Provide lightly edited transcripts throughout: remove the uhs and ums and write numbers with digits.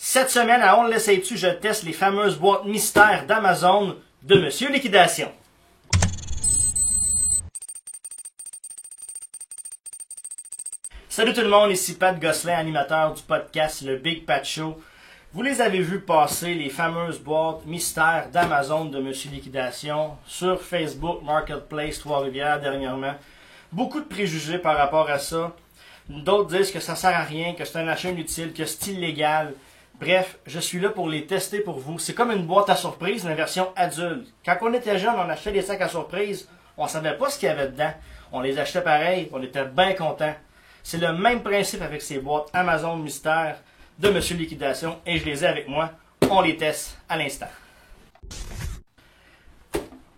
Cette semaine, à On l'essaye-tu, je teste les fameuses boîtes mystères d'Amazon de Monsieur Liquidation. Salut tout le monde, ici Pat Gosselin, animateur du podcast Le Big Pat Show. Vous les avez vus passer, les fameuses boîtes mystères d'Amazon de Monsieur Liquidation sur Facebook Marketplace Trois-Rivières dernièrement. Beaucoup de préjugés par rapport à ça. D'autres disent que ça sert à rien, que c'est un achat inutile, que c'est illégal. Bref, je suis là pour les tester pour vous. C'est comme une boîte à surprise, mais version adulte. Quand on était jeune, on achetait des sacs à surprise, on savait pas ce qu'il y avait dedans. On les achetait pareil, on était bien contents. C'est le même principe avec ces boîtes Amazon Mystère de Monsieur Liquidation et je les ai avec moi. On les teste à l'instant.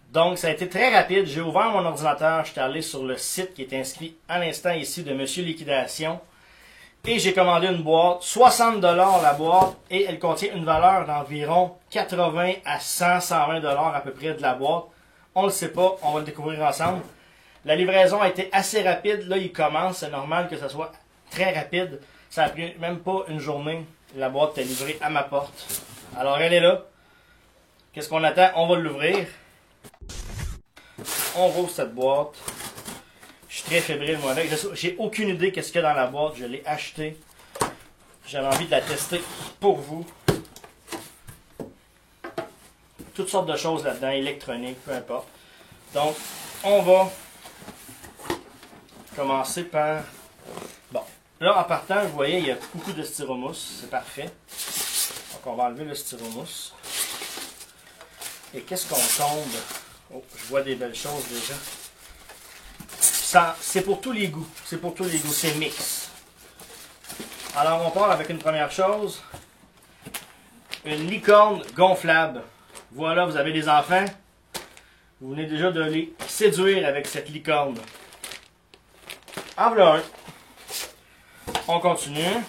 Donc, ça a été très rapide. J'ai ouvert mon ordinateur, j'étais allé sur le site qui est inscrit à l'instant ici de Monsieur Liquidation. Et j'ai commandé une boîte, 60$ la boîte, et elle contient une valeur d'environ 80 à 120$ à peu près de la boîte. On ne le sait pas, on va le découvrir ensemble. La livraison a été assez rapide, là il commence, c'est normal que ça soit très rapide. Ça a pris même pas une journée, la boîte est livrée à ma porte. Alors elle est là. Qu'est-ce qu'on attend? On va l'ouvrir. On rouvre cette boîte. Je suis très fébrile moi avec. J'ai aucune idée qu'est-ce qu'il y a dans la boîte. Je l'ai acheté. J'avais envie de la tester pour vous. Toutes sortes de choses là-dedans, électroniques, peu importe. Donc, on va commencer par... Bon, là en partant, vous voyez, il y a beaucoup de styromousse. C'est parfait. Donc, on va enlever le styromousse. Et qu'est-ce qu'on tombe? Oh, je vois des belles choses déjà. C'est pour tous les goûts. C'est pour tous les goûts. C'est mix. Alors, on part avec une première chose. Une licorne gonflable. Voilà, vous avez des enfants. Vous venez déjà de les séduire avec cette licorne. En voilà un. On continue.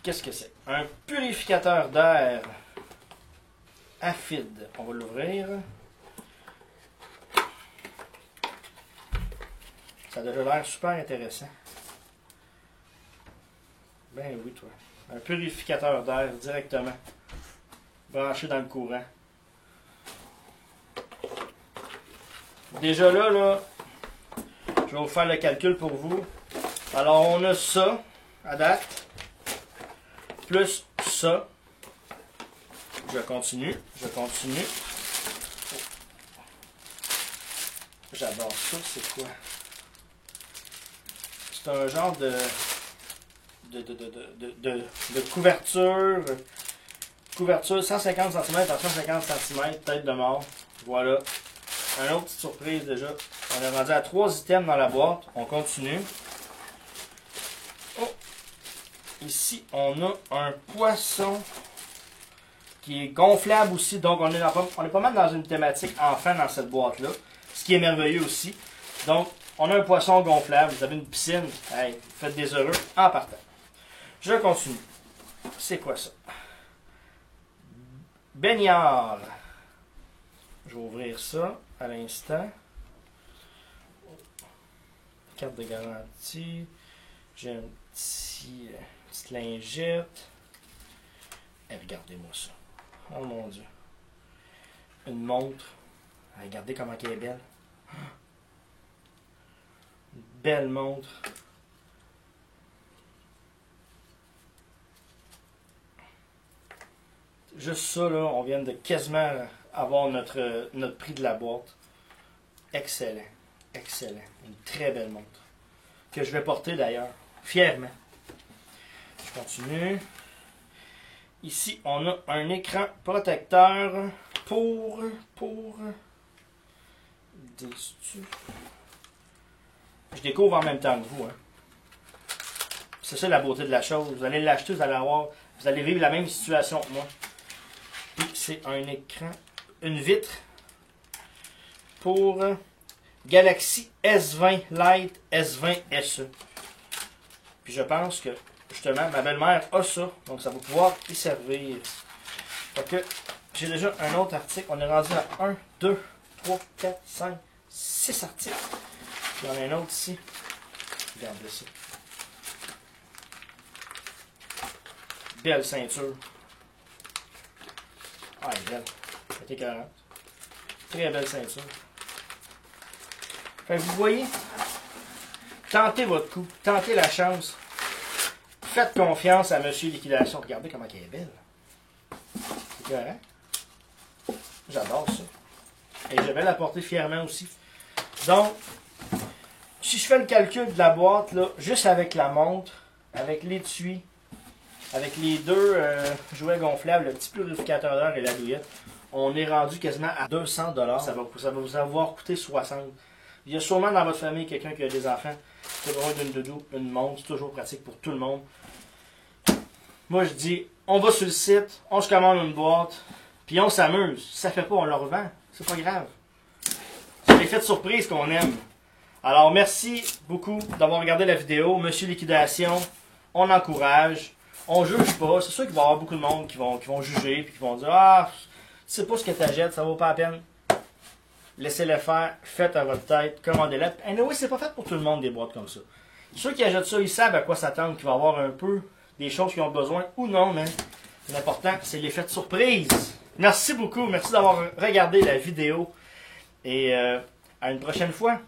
Qu'est-ce que c'est? Un purificateur d'air Afid. On va l'ouvrir. Ça a déjà l'air super intéressant. Ben oui, toi. Un purificateur d'air directement. Branché dans le courant. Déjà là, je vais vous faire le calcul pour vous. Alors, on a ça, à date, plus ça. Je continue. J'adore ça, c'est quoi? C'est un genre de couverture. Couverture 150 cm par 150 cm, tête de mort. Voilà. Une autre petite surprise déjà. On est rendu à 3 items dans la boîte. On continue. Oh. Ici, on a un poisson qui est gonflable aussi. Donc, on est pas mal dans une thématique enfant dans cette boîte-là. Ce qui est merveilleux aussi. Donc, on a un poisson gonflable. Vous avez une piscine. Hey, faites des heureux en partant. Je continue. C'est quoi ça? Baignard. Je vais ouvrir ça à l'instant. Carte de garantie. J'ai un petite lingette. Et regardez-moi ça. Oh mon Dieu. Une montre. Regardez comment elle est belle. Une belle montre. Juste ça, là, on vient de quasiment avoir notre prix de la boîte. Excellent. Excellent. Une très belle montre. Que je vais porter d'ailleurs. Fièrement. Je continue. Ici, on a un écran protecteur pour je découvre en même temps que vous. Hein. C'est ça la beauté de la chose. Vous allez l'acheter, vous allez vivre la même situation que moi. Puis c'est un écran, une vitre pour Galaxy S20 Lite, S20 SE. Puis je pense que justement ma belle-mère a ça, donc ça va pouvoir y servir. Fait que j'ai déjà un autre article. On est rendu à 1, 2, 3, 4, 5, 6 articles. Il y en a un autre ici. Regardez ça. Belle ceinture. Ah, elle est belle. C'est écœurant. Très belle ceinture. Fait que vous voyez, tentez votre coup, tentez la chance. Faites confiance à Monsieur Liquidation. Regardez comment elle est belle. C'est écœurant. J'adore ça. Et je vais la porter fièrement aussi. Donc, si je fais le calcul de la boîte, là, juste avec la montre, avec l'étui, avec les deux jouets gonflables, le petit purificateur d'air et la douillette, on est rendu quasiment à 200 $. Ça va vous avoir coûté 60. Il y a sûrement dans votre famille quelqu'un qui a des enfants qui a besoin d'une doudou, une montre. C'est toujours pratique pour tout le monde. Moi, je dis, on va sur le site, on se commande une boîte, puis on s'amuse. Si ça fait pas, on le revend. C'est pas grave. C'est l'effet de surprise qu'on aime. Alors, merci beaucoup d'avoir regardé la vidéo. Monsieur Liquidation, on encourage. On juge pas. C'est sûr qu'il va y avoir beaucoup de monde qui vont juger et qui vont dire ah, tu sais pas ce que tu achètes, ça vaut pas la peine. Laissez-le faire, faites à votre tête, commandez-la. Anyway, c'est pas fait pour tout le monde des boîtes comme ça. Ceux qui achètent ça, ils savent à quoi s'attendre, qu'il va y avoir un peu des choses qu'ils ont besoin ou non, mais l'important, c'est l'effet de surprise. Merci beaucoup, merci d'avoir regardé la vidéo et à une prochaine fois.